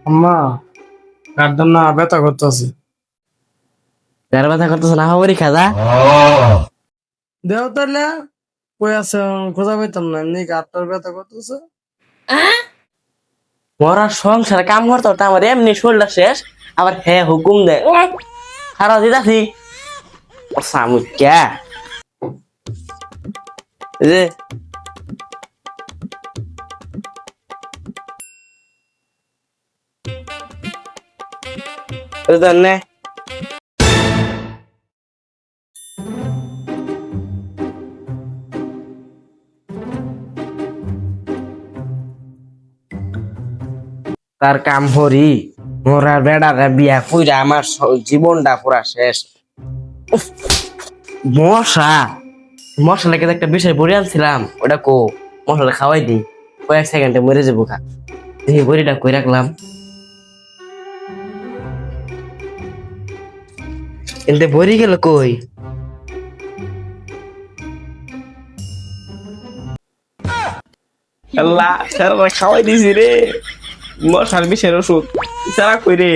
আম্মা গার্দান না ব্যথা করতেছে। যার ব্যথা করতেছে না হবরি খাজা। দেও তাহলে কই আছে খোঁজা পাইতাম না, এমনি গাঁটটার ব্যথা করতেছে। মরার সংসারে কাম করতে করতে আমার এমনি শরীরটা শেষ, আবার হ্যাঁ হুকুম দেয় খারাপ দিদাসি সামুক্যা যে জানে তার কাম হরি মরার বেড়ারে বিয়া কইরা আমার জীবনটা পুরা শেষ। উফ, মশা মশা লেগে একটা বিষয় বড়ি আনছিলাম, ওটা কো মশলা খাওয়াই দিই, কয়েক সেকেন্ডে মরে যাবো খা। দেখি বড়িটা কই রাখলাম, এতে বড়ি গেল কই? আল্লাহ সারা খাওয়াই দিছি রে, মশার বিষের ওষুধ সারা কই রে।